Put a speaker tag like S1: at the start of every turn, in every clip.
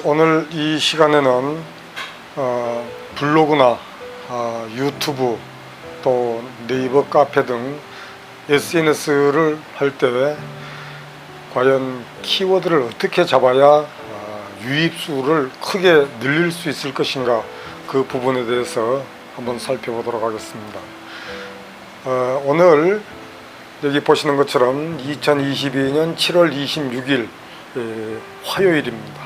S1: 오늘 이 시간에는 블로그나 유튜브 또 네이버 카페 등 SNS를 할 때 과연 키워드를 어떻게 잡아야 유입수를 크게 늘릴 수 있을 것인가, 그 부분에 대해서 한번 살펴보도록 하겠습니다. 오늘 여기 보시는 것처럼 2022년 7월 26일 화요일입니다.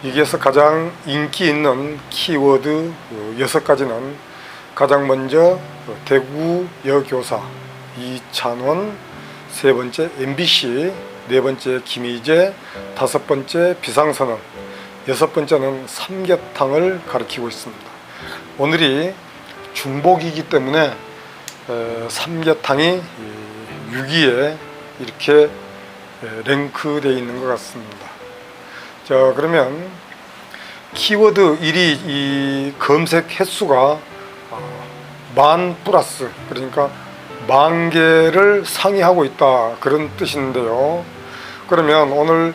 S1: 여기에서 가장 인기 있는 키워드 6가지는 가장 먼저 대구 여교사, 이찬원, 세 번째 MBC, 네 번째 김희재, 다섯 번째 비상선언, 여섯 번째는 삼계탕을 가리키고 있습니다. 오늘이 중복이기 때문에 삼계탕이 6위에 이렇게 랭크되어 있는 것 같습니다. 자, 그러면 키워드 1위 이 검색 횟수가 만 플러스, 그러니까 10,000개를 상회하고 있다, 그런 뜻인데요. 그러면 오늘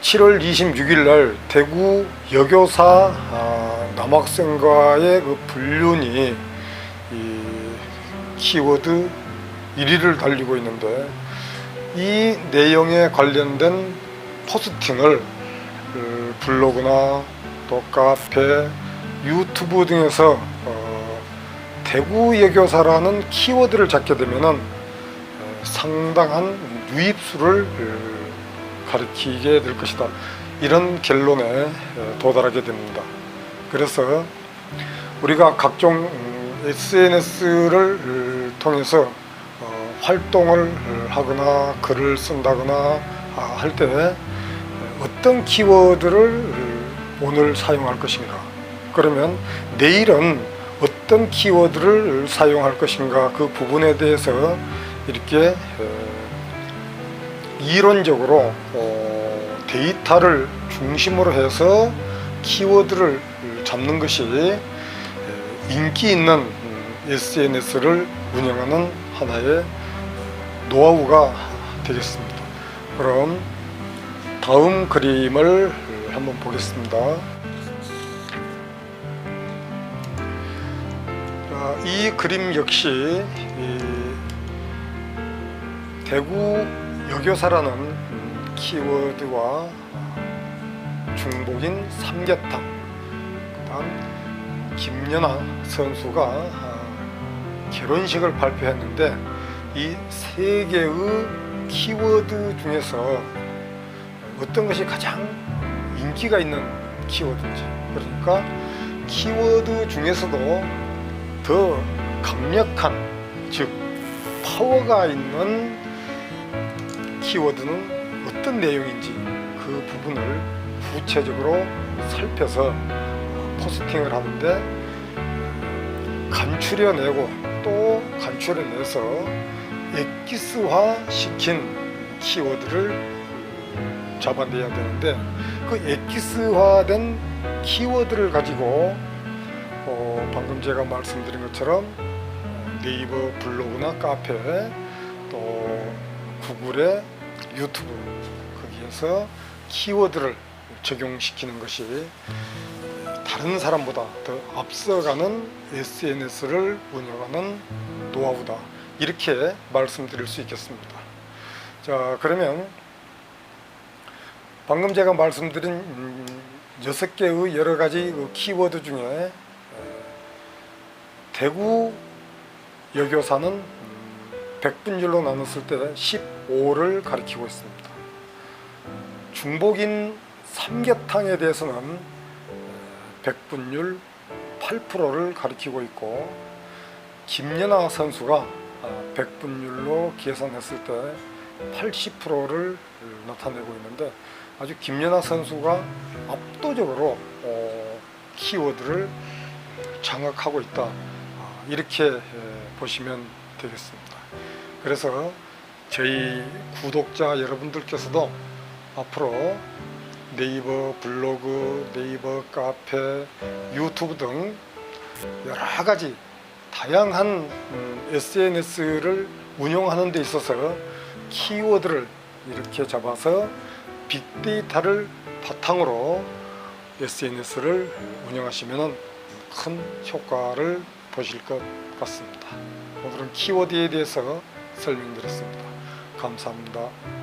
S1: 7월 26일 날 대구 여교사 남학생과의 그 불륜이 이 키워드 1위를 달리고 있는데, 이 내용에 관련된 포스팅을 블로그나 또 카페, 유튜브 등에서 대구 여교사라는 키워드를 잡게 되면은 상당한 유입수를 가리키게 될 것이다, 이런 결론에 도달하게 됩니다. 그래서 우리가 각종 SNS를 통해서 활동을 하거나 글을 쓴다거나 할 때 어떤 키워드를 오늘 사용할 것인가, 그러면 내일은 어떤 키워드를 사용할 것인가, 그 부분에 대해서 이렇게 이론적으로 데이터를 중심으로 해서 키워드를 잡는 것이 인기 있는 SNS를 운영하는 하나의 노하우가 되겠습니다. 그럼 다음 그림을 한번 보겠습니다. 이 그림 역시 대구 여교사라는 키워드와 중복인 삼계탕, 그 다음 김연아 선수가 결혼식을 발표했는데, 이 세 개의 키워드 중에서 어떤 것이 가장 인기가 있는 키워드인지, 그러니까 키워드 중에서도 더 강력한, 즉 파워가 있는 키워드는 어떤 내용인지, 그 부분을 구체적으로 살펴서 포스팅을 하는데 간추려내고 또 간추려내서 엑기스화 시킨 키워드를 잡아내야 되는데, 그 엑기스화된 키워드를 가지고 방금 제가 말씀드린 것처럼 네이버 블로그나 카페, 또 구글의 유튜브, 거기에서 키워드를 적용시키는 것이 다른 사람보다 더 앞서가는 SNS를 운영하는 노하우다, 이렇게 말씀드릴 수 있겠습니다. 자, 그러면 방금 제가 말씀드린 6개의 여러 가지 키워드 중에 대구 여교사는 100분율로 나눴을 때 15를 가리키고 있습니다. 중복인 삼계탕에 대해서는 100분율 8%를 가리키고 있고, 김연아 선수가 100분율로 계산했을 때 80%를 나타내고 있는데, 아주 김연아 선수가 압도적으로 키워드를 장악하고 있다, 이렇게 보시면 되겠습니다. 그래서 저희 구독자 여러분들께서도 앞으로 네이버 블로그, 네이버 카페, 유튜브 등 여러 가지 다양한 SNS를 운영하는 데 있어서 키워드를 이렇게 잡아서 빅데이터를 바탕으로 SNS를 운영하시면 큰 효과를 보실 것 같습니다. 오늘은 키워드에 대해서 설명드렸습니다. 감사합니다.